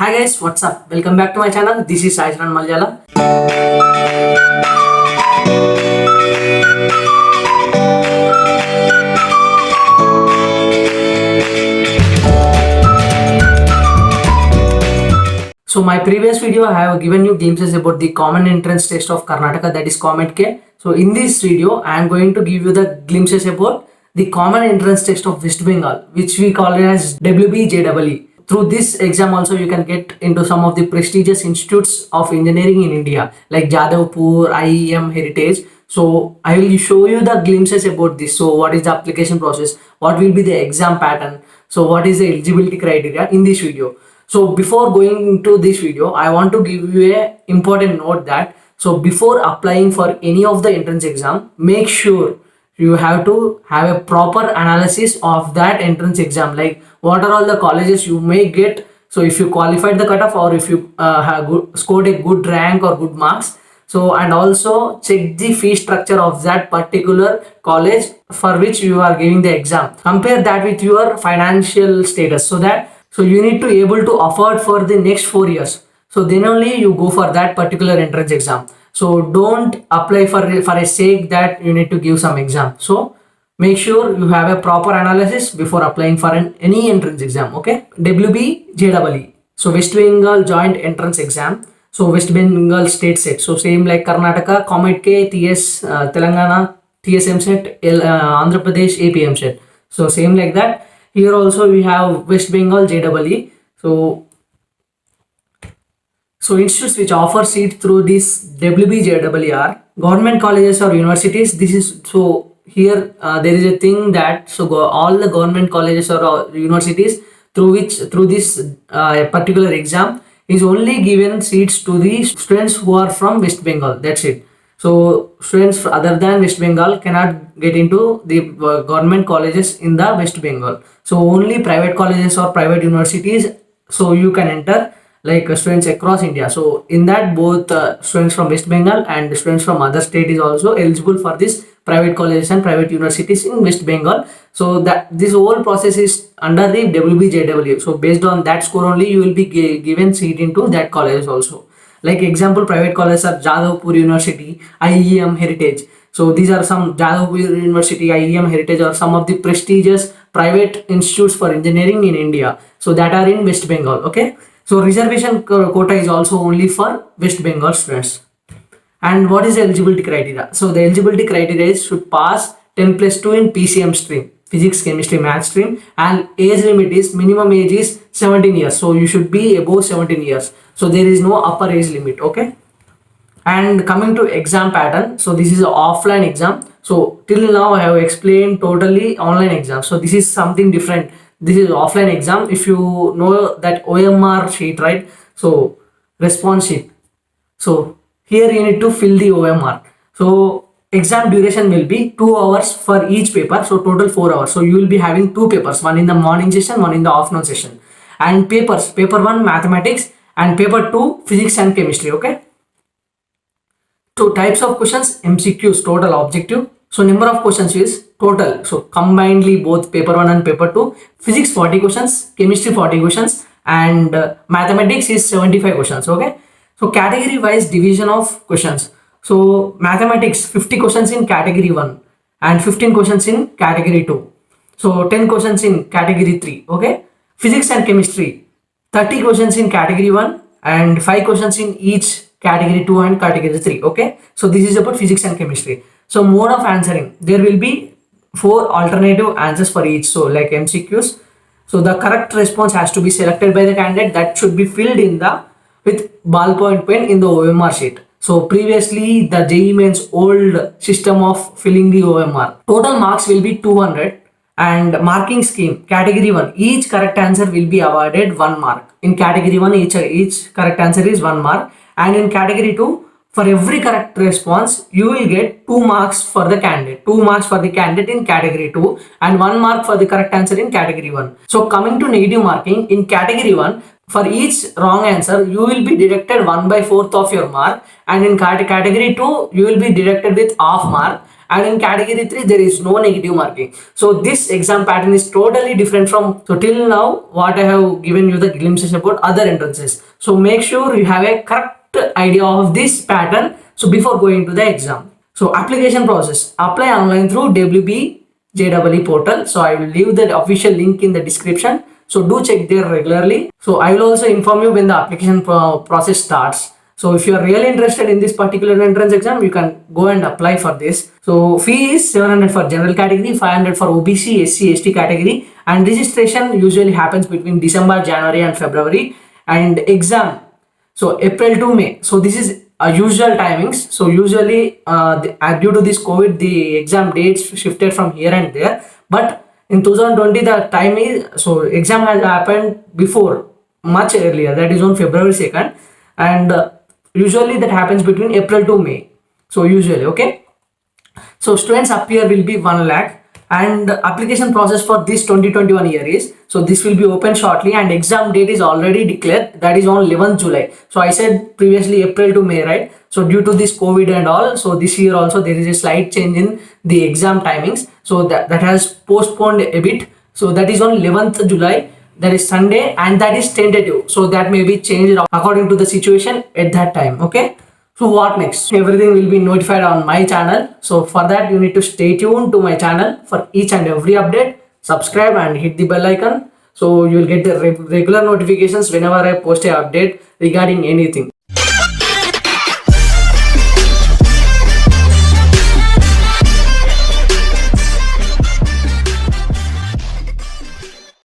Hi guys, what's up? Welcome back to my channel. This is Saisran Malayalam. So my previous video I have given you glimpses about the common entrance test of Karnataka, that is Comet K. So in this video I am going to give you the glimpses about the common entrance test of West Bengal, which we call it as WBJEE. Through this exam also you can get into some of the prestigious institutes of engineering in India like Jadavpur, IEM, Heritage. So I will show you the glimpses about this. So what is the application process? What will be the exam pattern? So what is the eligibility criteria in this video? So before going into this video, I want to give you a important note that so before applying for any of the entrance exam, make sure you have to have a proper analysis of that entrance exam, like what are all the colleges you may get. So if you qualified the cutoff or if you scored a good rank or good marks, so and also check the fee structure of that particular college for which you are giving the exam, compare that with your financial status, so that so you need to able to afford for the next 4 years, so then only you go for that particular entrance exam. So don't apply for a sake that you need to give some exam. So make sure you have a proper analysis before applying for any entrance exam. Okay, WBJEE, so West Bengal joint entrance exam. So West Bengal state set, so same like Karnataka Comet K, TS Telangana TSM set, Andhra Pradesh APM set, so same like that. Here also we have West Bengal JEE. So institutes which offer seat through this WBJEE are government colleges or universities. This is so here there is a thing that all the government colleges or universities through this particular exam is only given seats to the students who are from West Bengal. That's it. So students other than West Bengal cannot get into the government colleges in the West Bengal. So only private colleges or private universities, so you can enter, like students across India. So in that both students from West Bengal and students from other state is also eligible for this private colleges and private universities in West Bengal. So that this whole process is under the WBJEE. So based on that score only you will be given seat into that colleges also. Like example, private colleges are Jadavpur University, IEM, Heritage. So these are some Jadavpur University, IEM, Heritage are some of the prestigious private institutes for engineering in India. So that are in West Bengal. Okay. So reservation quota is also only for West Bengal students. And what is the eligibility criteria? So the eligibility criteria is should pass 10+2 in PCM stream, physics, chemistry, math stream, and age limit is minimum age is 17 years. So you should be above 17 years. So there is no upper age limit. Okay. And coming to exam pattern, so this is an offline exam. So till now I have explained totally online exam. So this is something different. This is offline exam. If you know that OMR sheet, right? So response sheet. So here you need to fill the OMR. So exam duration will be 2 hours for each paper. So total 4 hours. So you will be having two papers, one in the morning session, one in the afternoon session. And papers, paper 1 mathematics and paper 2 physics and chemistry. Okay. So types of questions, MCQs, total objective. So number of questions is total. So combinedly both paper 1 and paper 2, physics 40 questions, chemistry 40 questions, and mathematics is 75 questions. Okay. So category wise division of questions. So mathematics 50 questions in category 1 and 15 questions in category 2. So 10 questions in category 3. Okay. Physics and chemistry 30 questions in category 1 and 5 questions in each category 2 and category 3. Okay. So this is about physics and chemistry. So mode of answering, there will be 4 alternative answers for each. So like MCQs. So the correct response has to be selected by the candidate, that should be filled in the with ballpoint pen in the OMR sheet. So previously the JEE Mains old system of filling the OMR. Total marks will be 200 and marking scheme, category 1, each correct answer will be awarded 1 mark. In category 1 each correct answer is 1 mark, and in category 2 for every correct response you will get 2 marks for the candidate, 2 marks for the candidate in category 2 and 1 mark for the correct answer in category 1. So coming to negative marking, in category 1 for each wrong answer you will be deducted 1/4 of your mark, and in category 2 you will be deducted with half mark, and in category 3 there is no negative marking. So this exam pattern is totally different from, so till now what I have given you the glimpses about other entrances. So make sure you have a correct idea of this pattern, so before going to the exam. So application process: apply online through WB JEE portal. So I will leave the official link in the description, so do check there regularly. So I will also inform you when the application process starts. So if you are really interested in this particular entrance exam, you can go and apply for this. So fee is 700 for general category, 500 for OBC, SC, ST category, and registration usually happens between December, January and February. And exam, so April to May. So this is usual timings. So usually due to this COVID, the exam dates shifted from here and there. But in 2020, the time is, so exam has happened before, much earlier, that is on February 2nd. And usually that happens between April to May. So usually, okay. So students appear will be 1 lakh, and the application process for this 2021 year is, so this will be open shortly, and exam date is already declared, that is on 11th July. So I said previously April to May, right? So due to this COVID and all, so this year also there is a slight change in the exam timings, so that has postponed a bit. So that is on 11th July, that is Sunday, and that is tentative, so that may be changed according to the situation at that time, okay. So what next? Everything will be notified on my channel. So for that you need to stay tuned to my channel for each and every update. Subscribe and hit the bell icon, so you will get the regular notifications whenever I post a update regarding anything.